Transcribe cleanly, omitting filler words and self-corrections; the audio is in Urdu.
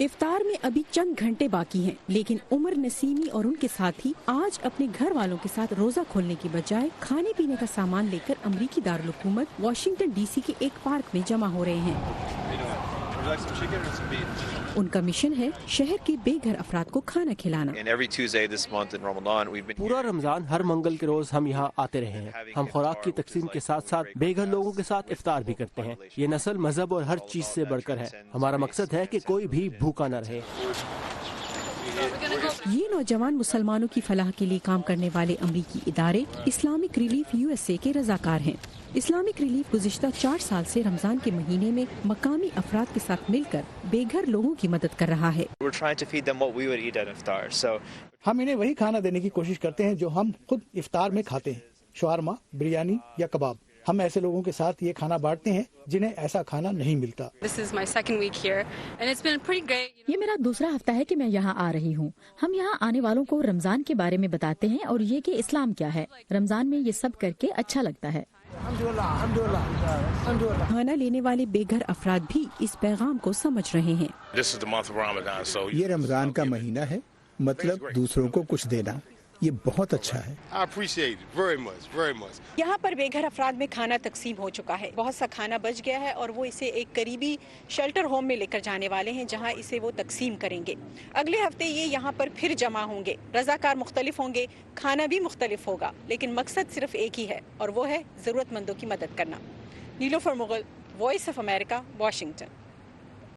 افطار میں ابھی چند گھنٹے باقی ہیں، لیکن عمر نسیمی اور ان کے ساتھی آج اپنے گھر والوں کے ساتھ روزہ کھولنے کی بجائے کھانے پینے کا سامان لے کر امریکی دارالحکومت واشنگٹن ڈی سی کے ایک پارک میں جمع ہو رہے ہیں۔ ان کا مشن ہے شہر کے بے گھر افراد کو کھانا کھلانا۔ پورا رمضان ہر منگل کے روز ہم یہاں آتے رہے ہیں۔ ہم خوراک کی تقسیم کے ساتھ ساتھ بے گھر لوگوں کے ساتھ افطار بھی کرتے ہیں۔ یہ نسل، مذہب اور ہر چیز سے بڑھ کر ہے۔ ہمارا مقصد ہے کہ کوئی بھی بھوکا نہ رہے۔ یہ نوجوان مسلمانوں کی فلاح کے لیے کام کرنے والے امریکی ادارے اسلامک ریلیف USA کے رضاکار ہیں۔ اسلامک ریلیف گزشتہ 4 سال سے رمضان کے مہینے میں مقامی افراد کے ساتھ مل کر بے گھر لوگوں کی مدد کر رہا ہے۔ ہم انہیں وہی کھانا دینے کی کوشش کرتے ہیں جو ہم خود افطار میں کھاتے ہیں، شاورما، بریانی یا کباب۔ ہم ایسے لوگوں کے ساتھ یہ کھانا بانٹتے ہیں جنہیں ایسا کھانا نہیں ملتا۔ یہ میرا دوسرا ہفتہ ہے کہ میں یہاں آ رہی ہوں۔ ہم یہاں آنے والوں کو رمضان کے بارے میں بتاتے ہیں اور یہ کہ اسلام کیا ہے۔ رمضان میں یہ سب کر کے اچھا لگتا ہے۔ کھانا لینے والے بے گھر افراد بھی اس پیغام کو سمجھ رہے ہیں۔ یہ رمضان کا مہینہ ہے، مطلب دوسروں کو کچھ دینا، یہ بہت اچھا ہے۔ یہاں پر بے گھر افراد میں کھانا تقسیم ہو چکا ہے، بہت سا کھانا بچ گیا ہے اور وہ اسے ایک قریبی شیلٹر ہوم میں لے کر جانے والے ہیں جہاں اسے وہ تقسیم کریں گے۔ اگلے ہفتے یہ یہاں پر پھر جمع ہوں گے۔ رضاکار مختلف ہوں گے، کھانا بھی مختلف ہوگا، لیکن مقصد صرف ایک ہی ہے اور وہ ہے ضرورت مندوں کی مدد کرنا۔ Nilofar Mughal, voice of America, Washington.